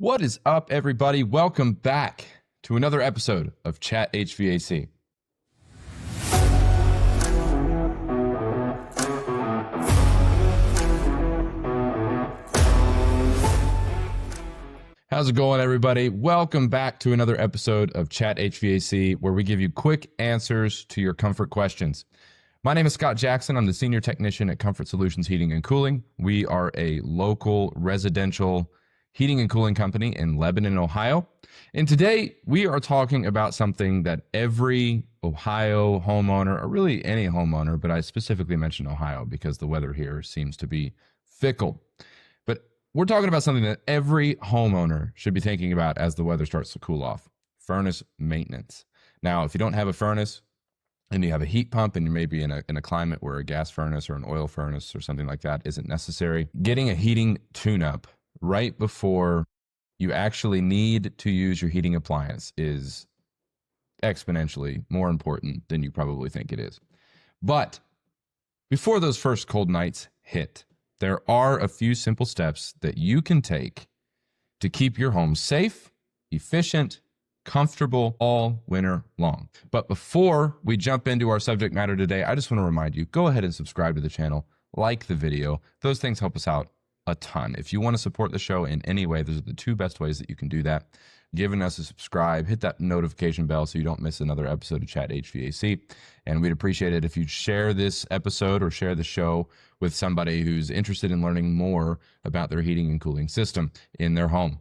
What is up, everybody? Welcome back to another episode of Chat HVAC. How's it going, everybody? Welcome back to another episode of Chat HVAC, where we give you quick answers to your comfort questions. My name is Scott Jackson. I'm the Senior Technician at Comfort Solutions Heating and Cooling. We are a local residential heating and cooling company in Lebanon, Ohio. And today we are talking about something that every Ohio homeowner, or really any homeowner, but I specifically mentioned Ohio because the weather here seems to be fickle. But we're talking about something that every homeowner should be thinking about as the weather starts to cool off: furnace maintenance. Now, if you don't have a furnace and you have a heat pump and you may be in a climate where a gas furnace or an oil furnace or something like that isn't necessary, getting a heating tune-up right before you actually need to use your heating appliance is exponentially more important than you probably think it is. But before those first cold nights hit, there are a few simple steps that you can take to keep your home safe, efficient, comfortable all winter long. But before we jump into our subject matter today, I just want to remind you, go ahead and subscribe to the channel, like the video. Those things help us out a ton. If you want to support the show in any way, those are the two best ways that you can do that. Giving us a subscribe, hit that notification bell so you don't miss another episode of Chat HVAC. And we'd appreciate it if you share this episode or share the show with somebody who's interested in learning more about their heating and cooling system in their home.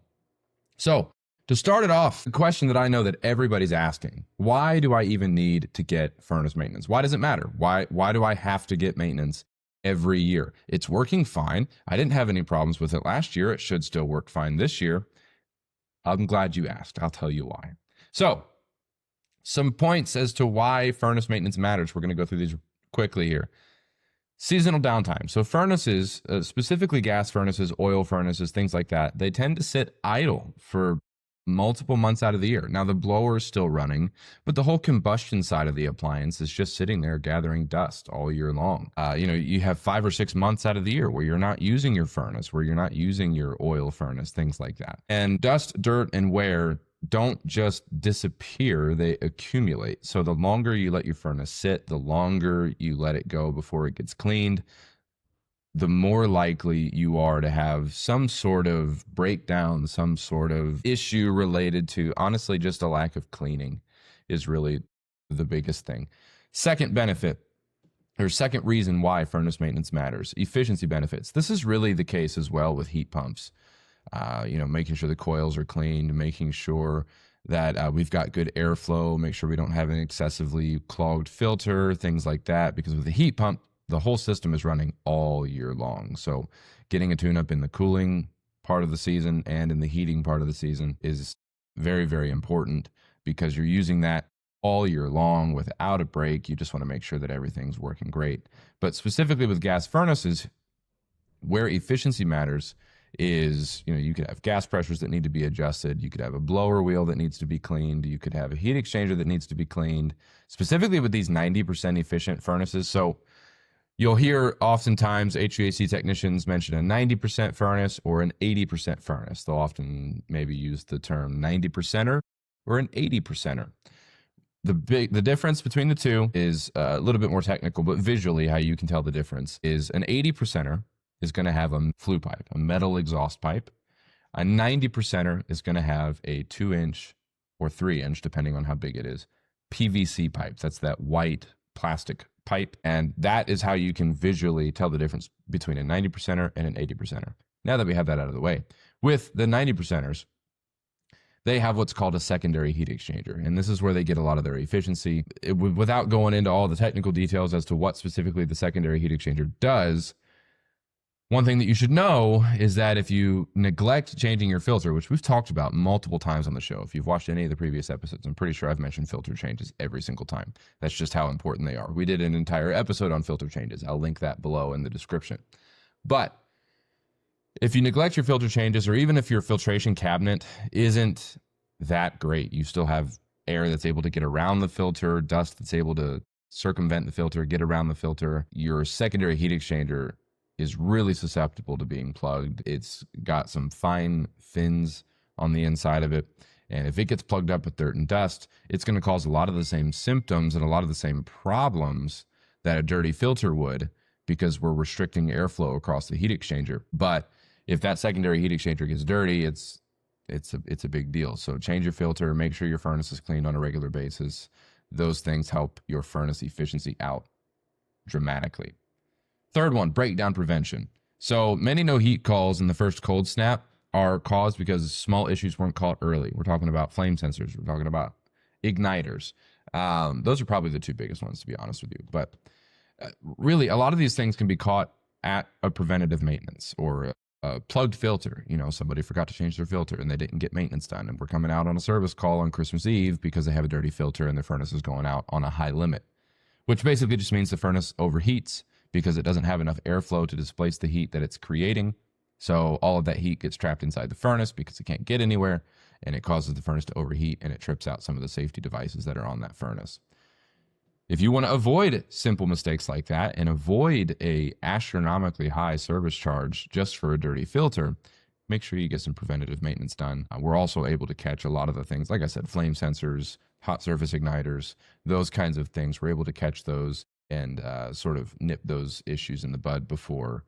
So to start it off, the question that I know that everybody's asking: why do I even need to get furnace maintenance? Why does it matter? Why do I have to get maintenance every year? It's working fine. I didn't have any problems with it last year. It should still work fine this year. I'm glad you asked. I'll tell you why. So, some points as to why furnace maintenance matters. We're going to go through these quickly here. Seasonal downtime. So furnaces, specifically gas furnaces, oil furnaces, things like that, they tend to sit idle for multiple months out of the year. Now, the blower is still running, but the whole combustion side of the appliance is just sitting there gathering dust all year long. You have 5 or 6 months out of the year where you're not using your furnace, where you're not using your oil furnace, things like that. And dust, dirt, and wear don't just disappear, they accumulate. So the longer you let your furnace sit, the longer you let it go before it gets cleaned, the more likely you are to have some sort of breakdown, some sort of issue related to, honestly, just a lack of cleaning is really the biggest thing. Second benefit, or second reason why furnace maintenance matters: efficiency benefits. This is really the case as well with heat pumps. Making sure the coils are cleaned, making sure that we've got good airflow, make sure we don't have an excessively clogged filter, things like that. Because with the heat pump, the whole system is running all year long. So getting a tune-up in the cooling part of the season and in the heating part of the season is very, very important, because you're using that all year long without a break. You just want to make sure that everything's working great. But specifically with gas furnaces, where efficiency matters is, you could have gas pressures that need to be adjusted. You could have a blower wheel that needs to be cleaned. You could have a heat exchanger that needs to be cleaned, specifically with these 90% efficient furnaces. So you'll hear oftentimes HVAC technicians mention a 90% furnace or an 80% furnace. They'll often maybe use the term 90%er or an 80%er. The difference between the two is a little bit more technical, but visually how you can tell the difference is an 80%er is going to have a flue pipe, a metal exhaust pipe. A 90%er is going to have a 2-inch or 3-inch, depending on how big it is, PVC pipe. That's that white plastic pipe. And that is how you can visually tell the difference between a 90%er and an 80%er. Now that we have that out of the way, with the 90%ers, they have what's called a secondary heat exchanger. And this is where they get a lot of their efficiency. Without going into all the technical details as to what specifically the secondary heat exchanger does, one thing that you should know is that if you neglect changing your filter, which we've talked about multiple times on the show, if you've watched any of the previous episodes, I'm pretty sure I've mentioned filter changes every single time. That's just how important they are. We did an entire episode on filter changes. I'll link that below in the description. But if you neglect your filter changes, or even if your filtration cabinet isn't that great, you still have air that's able to get around the filter, dust that's able to circumvent the filter, get around the filter, your secondary heat exchanger is really susceptible to being plugged. It's got some fine fins on the inside of it. And if it gets plugged up with dirt and dust, it's going to cause a lot of the same symptoms and a lot of the same problems that a dirty filter would, because we're restricting airflow across the heat exchanger. But if that secondary heat exchanger gets dirty, it's a big deal. So change your filter, make sure your furnace is cleaned on a regular basis. Those things help your furnace efficiency out dramatically. Third one, breakdown prevention. So many no heat calls in the first cold snap are caused because small issues weren't caught early. We're talking about flame sensors. We're talking about igniters. Those are probably the two biggest ones, to be honest with you. But really, a lot of these things can be caught at a preventative maintenance or a plugged filter. You know, somebody forgot to change their filter and they didn't get maintenance done. And we're coming out on a service call on Christmas Eve because they have a dirty filter and their furnace is going out on a high limit, which basically just means the furnace overheats because it doesn't have enough airflow to displace the heat that it's creating. So all of that heat gets trapped inside the furnace because it can't get anywhere, and it causes the furnace to overheat, and it trips out some of the safety devices that are on that furnace. If you want to avoid simple mistakes like that and avoid a astronomically high service charge just for a dirty filter, make sure you get some preventative maintenance done. We're also able to catch a lot of the things, like I said, flame sensors, hot surface igniters, those kinds of things. We're able to catch those and sort of nip those issues in the bud before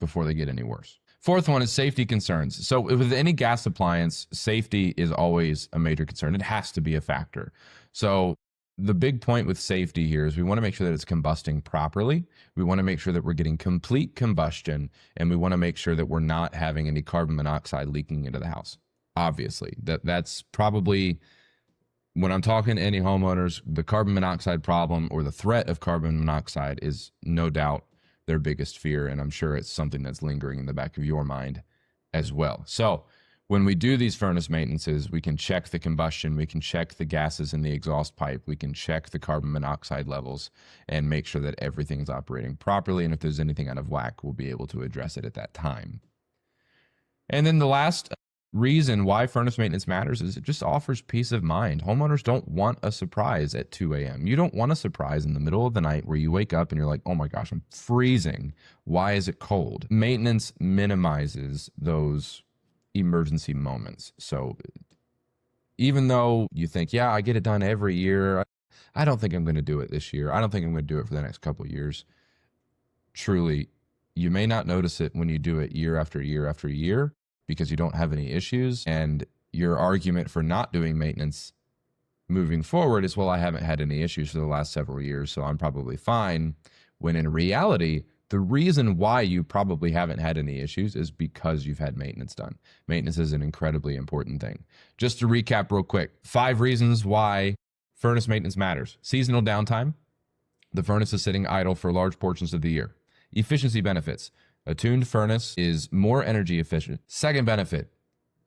they get any worse. Fourth one is safety concerns. So with any gas appliance, safety is always a major concern. It has to be a factor. So the big point with safety here is we want to make sure that it's combusting properly. We want to make sure that we're getting complete combustion, and we want to make sure that we're not having any carbon monoxide leaking into the house. Obviously, that's probably, when I'm talking to any homeowners, the carbon monoxide problem or the threat of carbon monoxide is no doubt their biggest fear, and I'm sure it's something that's lingering in the back of your mind as well. So when we do these furnace maintenances, we can check the combustion, we can check the gases in the exhaust pipe, we can check the carbon monoxide levels and make sure that everything's operating properly, and if there's anything out of whack, we'll be able to address it at that time. And then the last reason why furnace maintenance matters is it just offers peace of mind. Homeowners don't want a surprise at 2 a.m. You don't want a surprise in the middle of the night where you wake up and you're like, oh my gosh, I'm freezing. Why is it cold? Maintenance minimizes those emergency moments. So even though you think, yeah, I get it done every year, I don't think I'm going to do it this year. I don't think I'm going to do it for the next couple of years. Truly, you may not notice it when you do it year after year after year, because you don't have any issues, and your argument for not doing maintenance moving forward is, well, I haven't had any issues for the last several years, so I'm probably fine, when in reality, the reason why you probably haven't had any issues is because you've had maintenance done. Maintenance is an incredibly important thing. Just to recap real quick, 5 reasons why furnace maintenance matters. Seasonal downtime. The furnace is sitting idle for large portions of the year. Efficiency benefits. A tuned furnace is more energy efficient. Second benefit,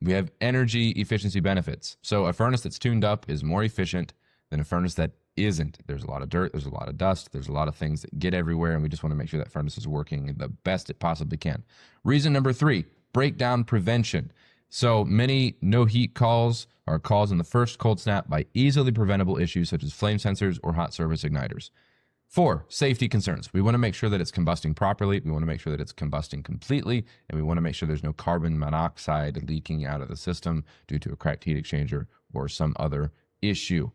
we have energy efficiency benefits. So a furnace that's tuned up is more efficient than a furnace that isn't. There's a lot of dirt, there's a lot of dust, there's a lot of things that get everywhere, and we just want to make sure that furnace is working the best it possibly can. Reason number 3, breakdown prevention. So many no heat calls are caused in the first cold snap by easily preventable issues such as flame sensors or hot surface igniters. 4, safety concerns. We want to make sure that it's combusting properly. We want to make sure that it's combusting completely. And we want to make sure there's no carbon monoxide leaking out of the system due to a cracked heat exchanger or some other issue.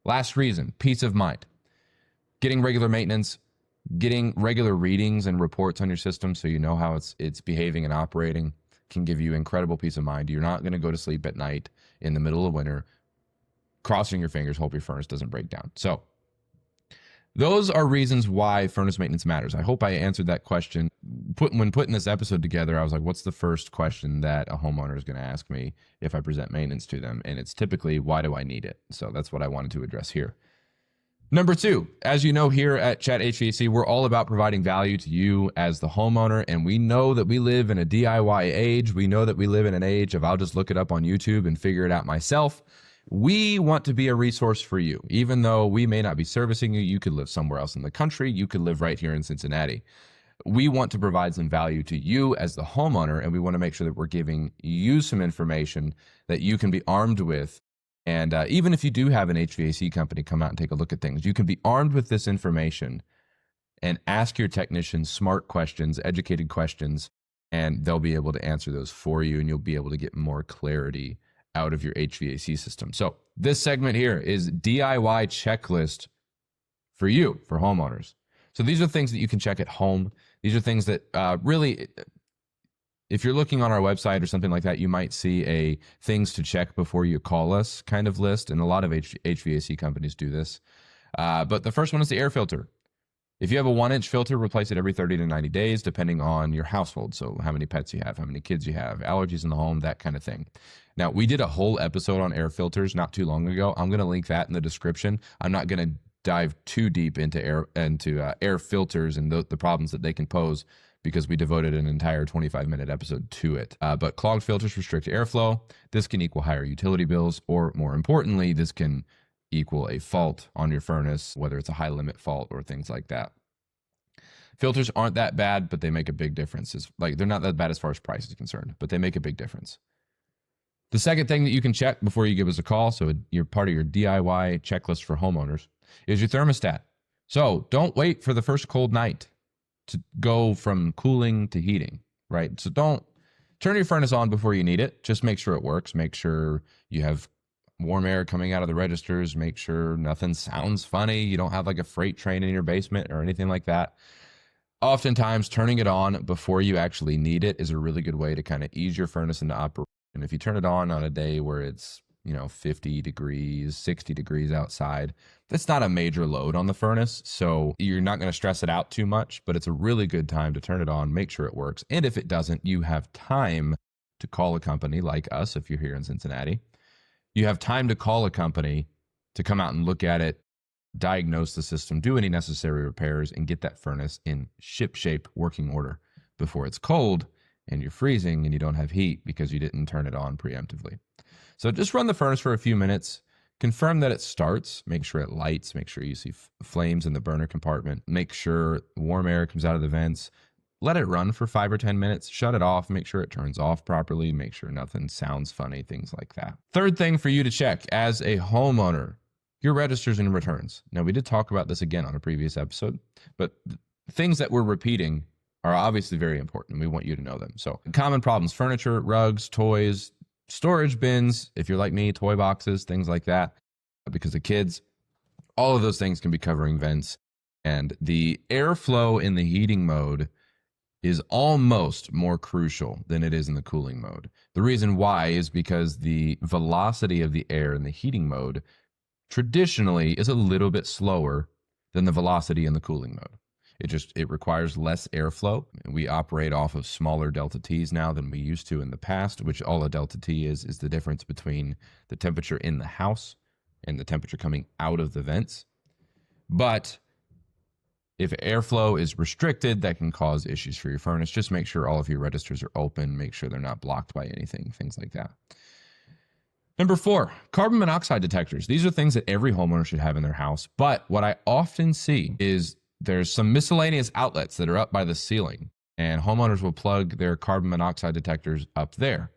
Last reason, peace of mind. Getting regular maintenance, getting regular readings and reports on your system so you know how it's behaving and operating can give you incredible peace of mind. You're not going to go to sleep at night in the middle of winter crossing your fingers, hope your furnace doesn't break down. So those are reasons why furnace maintenance matters. I hope I answered that question. When putting this episode together, I was like, what's the first question that a homeowner is going to ask me if I present maintenance to them? And it's typically, why do I need it? So that's what I wanted to address here. Number 2, as you know, here at Chat HVAC, we're all about providing value to you as the homeowner. And we know that we live in a DIY age. We know that we live in an age of I'll just look it up on YouTube and figure it out myself. We want to be a resource for you. Even though we may not be servicing you, you could live somewhere else in the country. You could live right here in Cincinnati. We want to provide some value to you as the homeowner, and we want to make sure that we're giving you some information that you can be armed with. And even if you do have an HVAC company come out and take a look at things, you can be armed with this information and ask your technicians smart questions, educated questions, and they'll be able to answer those for you, and you'll be able to get more clarity out of your HVAC system. So this segment here is DIY checklist for you, for homeowners. So these are things that you can check at home. These are things that really, if you're looking on our website or something like that, you might see a things to check before you call us kind of list. And a lot of HVAC companies do this. But the first one is the air filter. If you have a 1-inch filter, replace it every 30 to 90 days, depending on your household. So how many pets you have, how many kids you have, allergies in the home, that kind of thing. Now, we did a whole episode on air filters not too long ago. I'm going to link that in the description. I'm not going to dive too deep into air filters and the problems that they can pose, because we devoted an entire 25-minute episode to it. But clogged filters restrict airflow. This can equal higher utility bills, or more importantly, this can equal a fault on your furnace, whether it's a high limit fault or things like that. Filters aren't that bad, but they make a big difference. They're not that bad as far as price is concerned, but they make a big difference. The second thing that you can check before you give us a call, so you're part of your DIY checklist for homeowners, is your thermostat. So don't wait for the first cold night to go from cooling to heating, right? So don't turn your furnace on before you need it. Just make sure it works. Make sure you have warm air coming out of the registers. Make sure nothing sounds funny. You don't have like a freight train in your basement or anything like that. Oftentimes, turning it on before you actually need it is a really good way to kind of ease your furnace into operation. And if you turn it on a day where it's 50 degrees, 60 degrees outside, that's not a major load on the furnace. So you're not going to stress it out too much, but it's a really good time to turn it on, make sure it works. And if it doesn't, you have time to call a company like us. If you're here in Cincinnati, you have time to call a company to come out and look at it, diagnose the system, do any necessary repairs, and get that furnace in ship-shape working order before it's cold and you're freezing and you don't have heat because you didn't turn it on preemptively. So just run the furnace for a few minutes, confirm that it starts, make sure it lights, make sure you see flames in the burner compartment, make sure warm air comes out of the vents, let it run for 5 or 10 minutes, shut it off, make sure it turns off properly, make sure nothing sounds funny, things like that. Third thing for you to check as a homeowner, your registers and returns. Now, we did talk about this again on a previous episode, but things that we're repeating are obviously very important. We want you to know them. So common problems: furniture, rugs, toys, storage bins, if you're like me, toy boxes, things like that. Because of kids, all of those things can be covering vents. And the airflow in the heating mode is almost more crucial than it is in the cooling mode. The reason why is because the velocity of the air in the heating mode traditionally is a little bit slower than the velocity in the cooling mode. It requires less airflow. We operate off of smaller delta T's now than we used to in the past, which all a delta T is the difference between the temperature in the house and the temperature coming out of the vents. But if airflow is restricted, that can cause issues for your furnace. Just make sure all of your registers are open, make sure they're not blocked by anything, things like that. Number 4, carbon monoxide detectors. These are things that every homeowner should have in their house. But what I often see is there's some miscellaneous outlets that are up by the ceiling, and homeowners will plug their carbon monoxide detectors up there.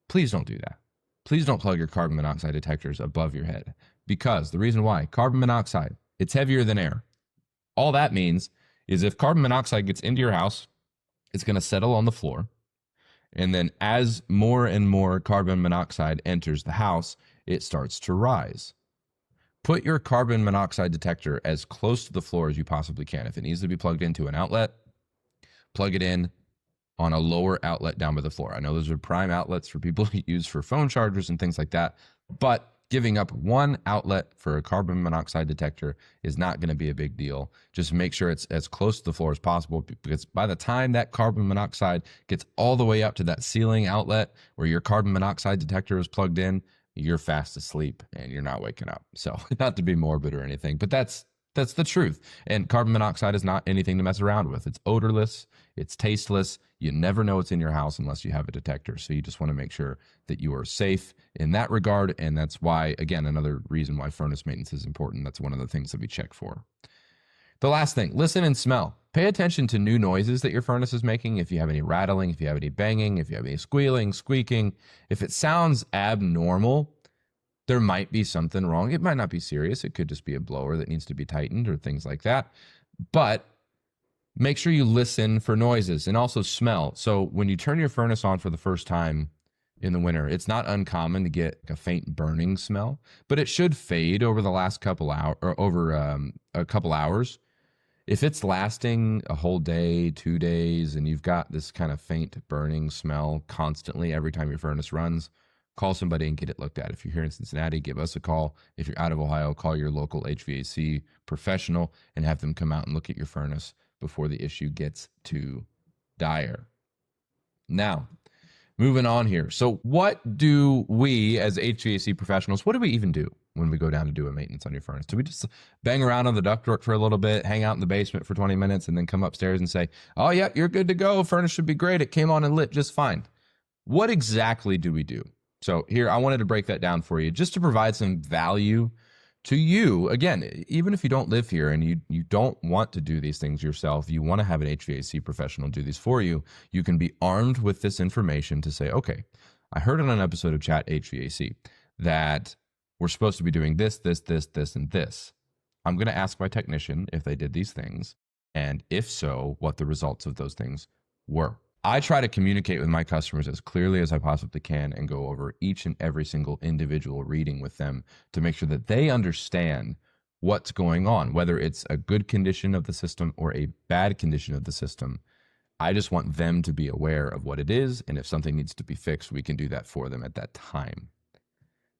Please don't do that. Please don't plug your carbon monoxide detectors above your head, because the reason why, carbon monoxide, it's heavier than air. All that means is if carbon monoxide gets into your house, it's going to settle on the floor. And then as more and more carbon monoxide enters the house, it starts to rise. Put your carbon monoxide detector as close to the floor as you possibly can. If it needs to be plugged into an outlet, plug it in on a lower outlet down by the floor. I know those are prime outlets for people to use for phone chargers and things like that, but giving up one outlet for a carbon monoxide detector is not going to be a big deal. Just make sure it's as close to the floor as possible, because by the time that carbon monoxide gets all the way up to that ceiling outlet where your carbon monoxide detector is plugged in, you're fast asleep and you're not waking up. So not to be morbid or anything, but that's the truth. And carbon monoxide is not anything to mess around with. It's odorless. It's tasteless. You never know what's in your house unless you have a detector. So you just want to make sure that you are safe in that regard. And that's why, again, another reason why furnace maintenance is important. That's one of the things that we check for. The last thing, listen and smell. Pay attention to new noises that your furnace is making. If you have any rattling, if you have any banging, if you have any squealing, squeaking, if it sounds abnormal, there might be something wrong. It might not be serious. It could just be a blower that needs to be tightened or things like that. But make sure you listen for noises and also smell. So when you turn your furnace on for the first time in the winter. It's not uncommon to get a faint burning smell, but it should fade over the last couple hours or over a couple hours. If it's lasting a whole day, 2 days, and you've got this kind of faint burning smell constantly every time your furnace runs, call somebody and get it looked at. If you're here in Cincinnati, give us a call. If you're out of Ohio, call your local HVAC professional and have them come out and look at your furnace before the issue gets too dire. Now, moving on here. So what do we as HVAC professionals, what do we even do when we go down to do a maintenance on your furnace? Do we just bang around on the ductwork for a little bit, hang out in the basement for 20 minutes, and then come upstairs and say, oh, yeah, you're good to go. Furnace should be great. It came on and lit just fine. What exactly do we do? So here, I wanted to break that down for you just to provide some value to you. Again, even if you don't live here and you don't want to do these things yourself, you want to have an HVAC professional do these for you, you can be armed with this information to say, okay, I heard on an episode of Chat HVAC that we're supposed to be doing this, and this. I'm going to ask my technician if they did these things, and if so, what the results of those things were. I try to communicate with my customers as clearly as I possibly can and go over each and every single individual reading with them to make sure that they understand what's going on, whether it's a good condition of the system or a bad condition of the system. I just want them to be aware of what it is, and if something needs to be fixed, we can do that for them at that time.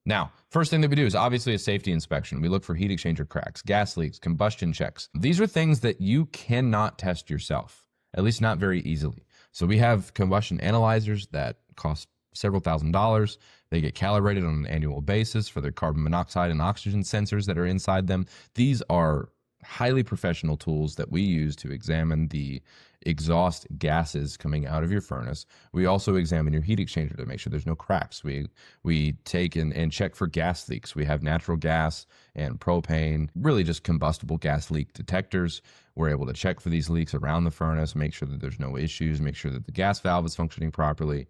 Now, first thing that we do is obviously a safety inspection. We look for heat exchanger cracks, gas leaks, combustion checks. These are things that you cannot test yourself, at least not very easily. So we have combustion analyzers that cost several $1,000s. They get calibrated on an annual basis for their carbon monoxide and oxygen sensors that are inside them. These are highly professional tools that we use to examine the exhaust gases coming out of your furnace. We also examine your heat exchanger to make sure there's no cracks. We take and check for gas leaks. We have natural gas and propane, really just combustible gas leak detectors. We're able to check for these leaks around the furnace, make sure that there's no issues, make sure that the gas valve is functioning properly.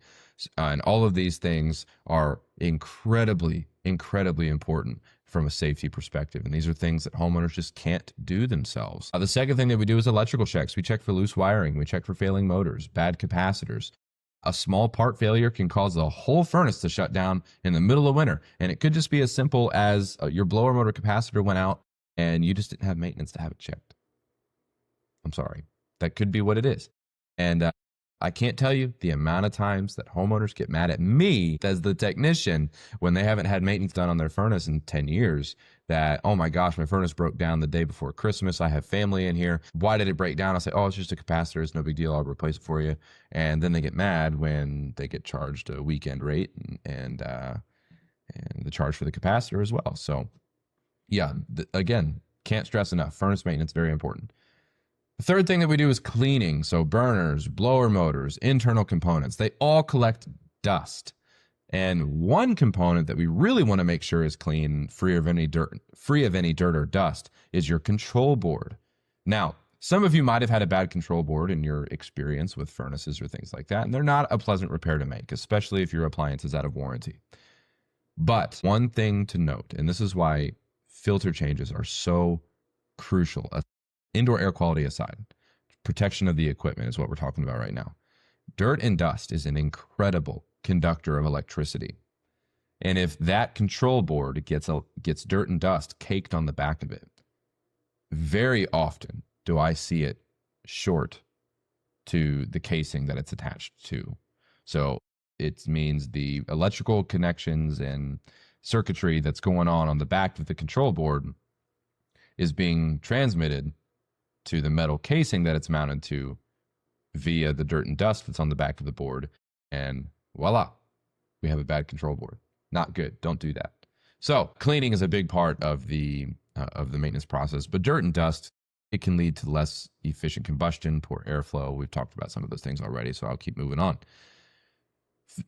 And all of these things are incredibly important from a safety perspective. And these are things that homeowners just can't do themselves. The second thing that we do is electrical checks. We check for loose wiring. We check for failing motors, bad capacitors. A small part failure can cause the whole furnace to shut down in the middle of winter. And it could just be as simple as your blower motor capacitor went out and you just didn't have maintenance to have it checked. I'm sorry. That could be what it is. And I can't tell you the amount of times that homeowners get mad at me as the technician when they haven't had maintenance done on their furnace in 10 years that, oh my gosh, my furnace broke down the day before Christmas. I have family in here. Why did it break down? I say, oh, it's just a capacitor. It's no big deal. I'll replace it for you. And then they get mad when they get charged a weekend rate and the charge for the capacitor as well. So yeah, again, can't stress enough. Furnace maintenance, very important. The third thing that we do is cleaning. So burners, blower motors, internal components, they all collect dust. And one component that we really want to make sure is clean, free of any dirt or dust, is your control board. Now, some of you might have had a bad control board in your experience with furnaces or things like that, and they're not a pleasant repair to make, especially if your appliance is out of warranty. But one thing to note, and this is why filter changes are so crucial, indoor air quality aside, protection of the equipment is what we're talking about right now. Dirt and dust is an incredible conductor of electricity. And if that control board gets dirt and dust caked on the back of it, very often do I see it short to the casing that it's attached to. So it means the electrical connections and circuitry that's going on the back of the control board is being transmitted to the metal casing that it's mounted to via the dirt and dust that's on the back of the board. And voila, we have a bad control board. Not good. Don't do that. So cleaning is a big part of the maintenance process, but dirt and dust, it can lead to less efficient combustion, poor airflow. We've talked about some of those things already, so I'll keep moving on.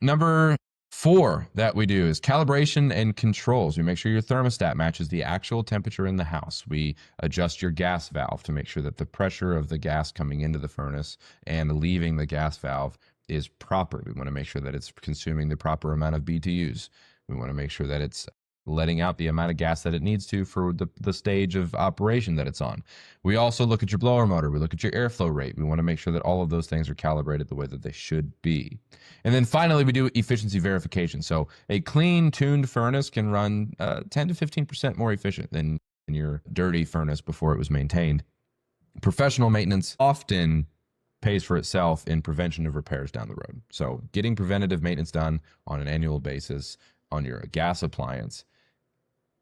Number 4 that we do is calibration and controls. We make sure your thermostat matches the actual temperature in the house. We adjust your gas valve to make sure that the pressure of the gas coming into the furnace and leaving the gas valve is proper. We want to make sure that it's consuming the proper amount of BTUs. We want to make sure that it's letting out the amount of gas that it needs to for the stage of operation that it's on. We also look at your blower motor. We look at your airflow rate. We want to make sure that all of those things are calibrated the way that they should be. And then finally, we do efficiency verification. So a clean, tuned furnace can run 10 to 15% more efficient than your dirty furnace before it was maintained. Professional maintenance often pays for itself in prevention of repairs down the road. So getting preventative maintenance done on an annual basis on your gas appliance,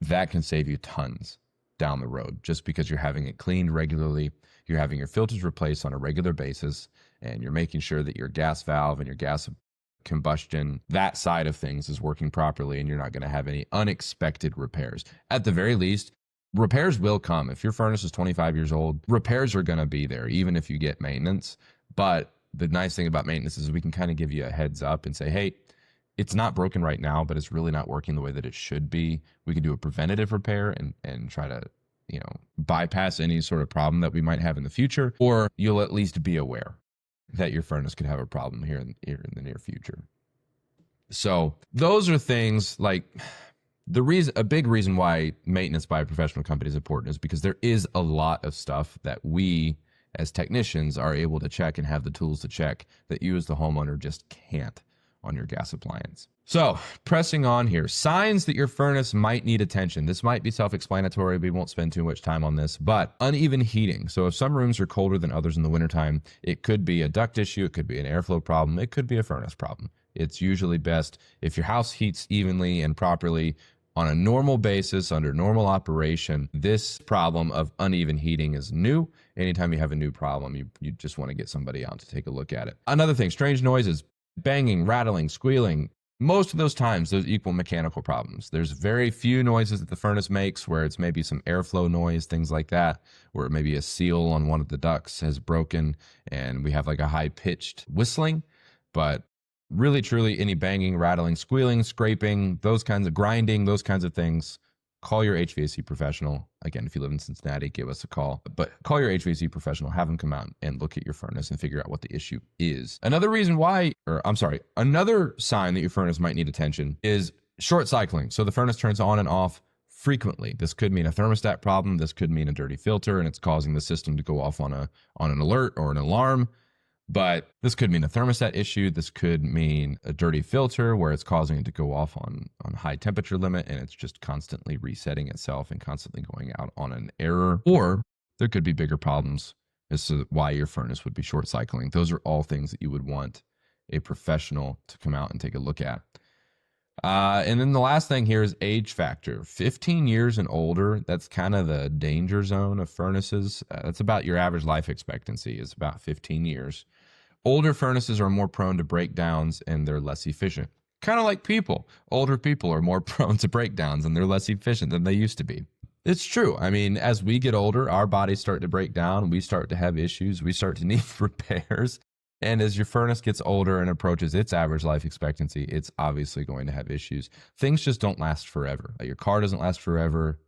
that can save you tons down the road just because you're having it cleaned regularly, you're having your filters replaced on a regular basis, and you're making sure that your gas valve and your gas combustion, that side of things is working properly, and you're not going to have any unexpected repairs. At the very least, repairs will come. If your furnace is 25 years old, repairs are going to be there, even if you get maintenance. But the nice thing about maintenance is we can kind of give you a heads up and say, hey, it's not broken right now, but it's really not working the way that it should be. We can do a preventative repair and try to, bypass any sort of problem that we might have in the future, or you'll at least be aware that your furnace could have a problem here in the near future. So those are things like a big reason why maintenance by a professional company is important is because there is a lot of stuff that we as technicians are able to check and have the tools to check that you as the homeowner just can't on your gas appliance. So pressing on here, signs that your furnace might need attention. This might be self-explanatory. We won't spend too much time on this, but uneven heating. So if some rooms are colder than others in the wintertime, it could be a duct issue. It could be an airflow problem. It could be a furnace problem. It's usually best if your house heats evenly and properly on a normal basis under normal operation. This problem of uneven heating is new. Anytime you have a new problem, you just want to get somebody out to take a look at it. Another thing, strange noises, banging, rattling, squealing. Most of those times, those equal mechanical problems. There's very few noises that the furnace makes where it's maybe some airflow noise, things like that, where maybe a seal on one of the ducts has broken and we have like a high-pitched whistling. But really, truly, any banging, rattling, squealing, scraping, those kinds of grinding, those kinds of things, call your HVAC professional. Again, if you live in Cincinnati, give us a call. But call your HVAC professional, have them come out and look at your furnace and figure out what the issue is. Another sign that your furnace might need attention is short cycling. So the furnace turns on and off frequently. This could mean a thermostat problem. This could mean a dirty filter, and it's causing the system to go off on an alert or an alarm. But this could mean a thermostat issue. This could mean a dirty filter where it's causing it to go off on high temperature limit and it's just constantly resetting itself and constantly going out on an error. Or there could be bigger problems as to why your furnace would be short cycling. Those are all things that you would want a professional to come out and take a look at. And then the last thing here is age factor. 15 years and older, that's kind of the danger zone of furnaces. That's about your average life expectancy is about 15 years. Older furnaces are more prone to breakdowns and they're less efficient. Kind of like people. Older people are more prone to breakdowns and they're less efficient than they used to be. It's true. I mean, as we get older, our bodies start to break down. We start to have issues. We start to need repairs. And as your furnace gets older and approaches its average life expectancy, it's obviously going to have issues. Things just don't last forever. Your car doesn't last forever.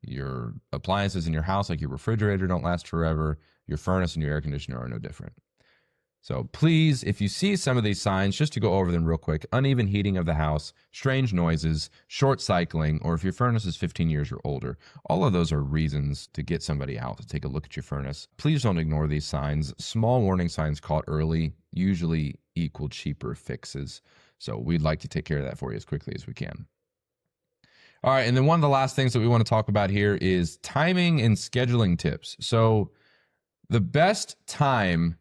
Your appliances in your house, like your refrigerator, don't last forever. Your furnace and your air conditioner are no different. So please, if you see some of these signs, just to go over them real quick, uneven heating of the house, strange noises, short cycling, or if your furnace is 15 years or older, all of those are reasons to get somebody out to take a look at your furnace. Please don't ignore these signs. Small warning signs caught early usually equal cheaper fixes. So we'd like to take care of that for you as quickly as we can. All right, and then one of the last things that we want to talk about here is timing and scheduling tips. So the best time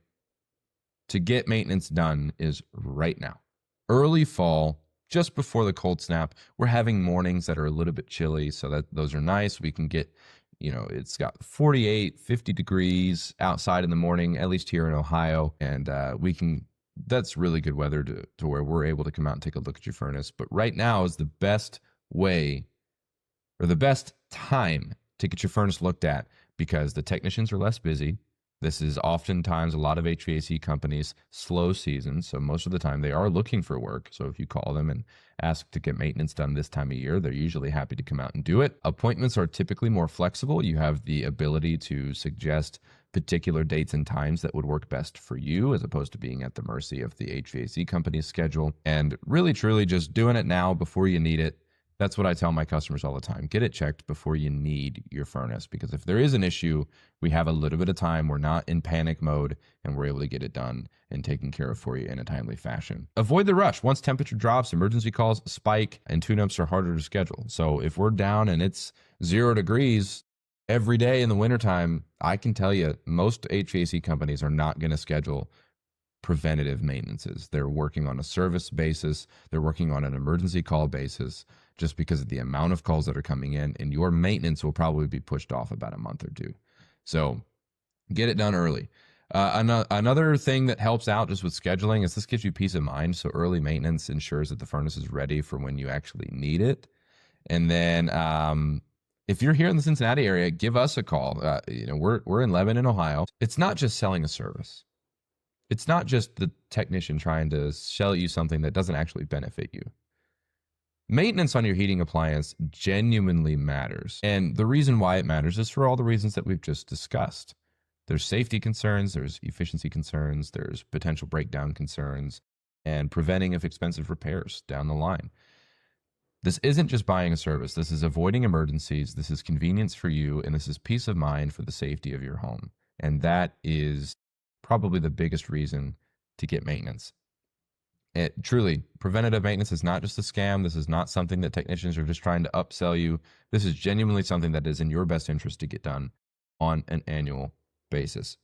to get maintenance done is right now. Early fall, just before the cold snap. We're having mornings that are a little bit chilly, so that those are nice. We can get, it's got 48, 50 degrees outside in the morning, at least here in Ohio, and that's really good weather to where we're able to come out and take a look at your furnace. But right now is the best way or the best time to get your furnace looked at because the technicians are less busy. This is oftentimes a lot of HVAC companies' slow season, so most of the time they are looking for work. So if you call them and ask to get maintenance done this time of year, they're usually happy to come out and do it. Appointments are typically more flexible. You have the ability to suggest particular dates and times that would work best for you as opposed to being at the mercy of the HVAC company's schedule. And really, truly just doing it now before you need it That's what I tell my customers all the time. Get it checked before you need your furnace, because if there is an issue, we have a little bit of time. We're not in panic mode, and we're able to get it done and taken care of for you in a timely fashion. Avoid the rush. Once temperature drops, emergency calls spike, and tune-ups are harder to schedule. So if we're down and it's 0 degrees every day in the wintertime, I can tell you most HVAC companies are not going to schedule preventative maintenances. They're working on a service basis. They're working on an emergency call basis, just because of the amount of calls that are coming in, and your maintenance will probably be pushed off about a month or two. So get it done early. Another thing that helps out just with scheduling is this gives you peace of mind. So early maintenance ensures that the furnace is ready for when you actually need it. And then if you're here in the Cincinnati area, give us a call. We're in Lebanon, Ohio. It's not just selling a service. It's not just the technician trying to sell you something that doesn't actually benefit you. Maintenance on your heating appliance genuinely matters. And the reason why it matters is for all the reasons that we've just discussed. There's safety concerns, there's efficiency concerns, there's potential breakdown concerns, and preventing of expensive repairs down the line. This isn't just buying a service. This is avoiding emergencies. This is convenience for you, and this is peace of mind for the safety of your home. And that is probably the biggest reason to get maintenance. Truly, preventative maintenance is not just a scam. This is not something that technicians are just trying to upsell you. This is genuinely something that is in your best interest to get done on an annual basis.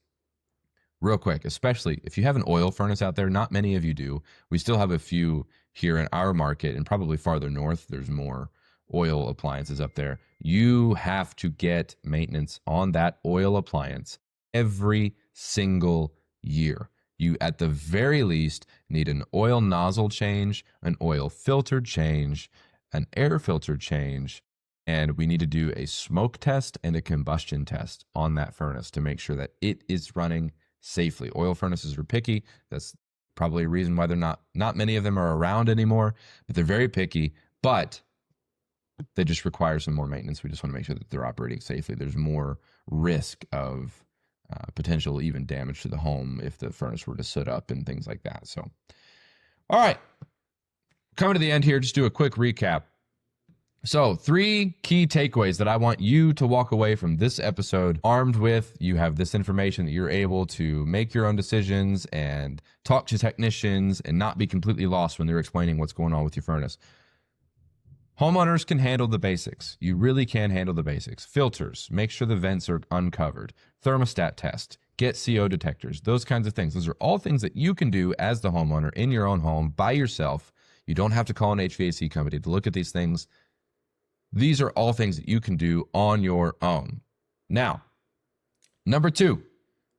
Real quick, especially if you have an oil furnace out there, not many of you do. We still have a few here in our market, and probably farther north, there's more oil appliances up there. You have to get maintenance on that oil appliance every single year. You, at the very least, need an oil nozzle change, an oil filter change, an air filter change, and we need to do a smoke test and a combustion test on that furnace to make sure that it is running safely. Oil furnaces are picky. That's probably a reason why not many of them are around anymore, but they're very picky, but they just require some more maintenance. We just want to make sure that they're operating safely. There's more risk of potential even damage to the home if the furnace were to soot up and things like that. So, all right, coming to the end here, just do a quick recap. So 3 key takeaways that I want you to walk away from this episode armed with. You have this information that you're able to make your own decisions and talk to technicians and not be completely lost when they're explaining what's going on with your furnace. Homeowners can handle the basics. You really can handle the basics. Filters, make sure the vents are uncovered. Thermostat test, get CO detectors, those kinds of things. Those are all things that you can do as the homeowner in your own home by yourself. You don't have to call an HVAC company to look at these things. These are all things that you can do on your own. Now, number 2,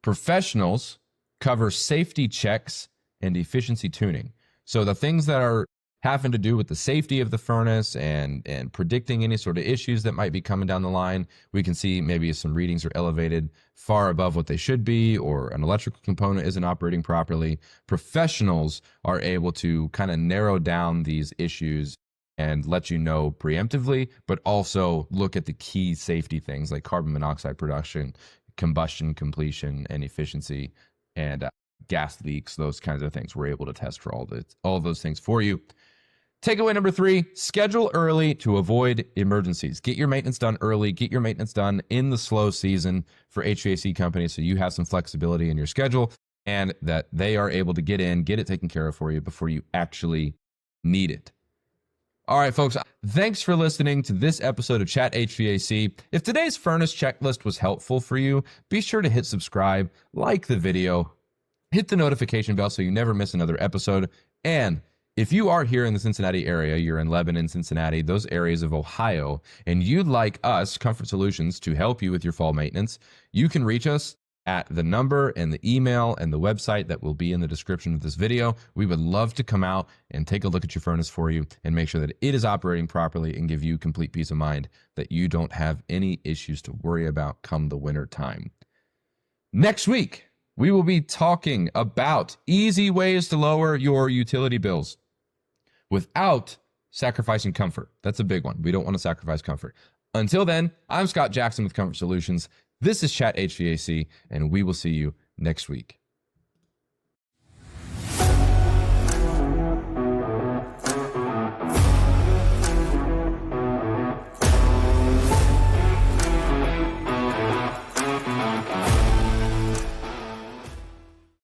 professionals cover safety checks and efficiency tuning. So the things that are having to do with the safety of the furnace and predicting any sort of issues that might be coming down the line. We can see maybe some readings are elevated far above what they should be, or an electrical component isn't operating properly. Professionals are able to kind of narrow down these issues and let you know preemptively, but also look at the key safety things like carbon monoxide production, combustion completion, and efficiency, and gas leaks, those kinds of things. We're able to test for all those things for you. Takeaway number 3, schedule early to avoid emergencies. Get your maintenance done early. Get your maintenance done in the slow season for HVAC companies so you have some flexibility in your schedule and that they are able to get it taken care of for you before you actually need it. All right, folks, thanks for listening to this episode of Chat HVAC. If today's furnace checklist was helpful for you, be sure to hit subscribe, like the video, hit the notification bell so you never miss another episode. And if you are here in the Cincinnati area, you're in Lebanon, Cincinnati, those areas of Ohio, and you'd like us, Comfort Solutions, to help you with your fall maintenance, you can reach us at the number and the email and the website that will be in the description of this video. We would love to come out and take a look at your furnace for you and make sure that it is operating properly and give you complete peace of mind that you don't have any issues to worry about come the winter time. Next week, we will be talking about easy ways to lower your utility bills without sacrificing comfort. That's a big one. We don't want to sacrifice comfort. Until then, I'm Scott Jackson with Comfort Solutions. This is Chat HVAC, and we will see you next week.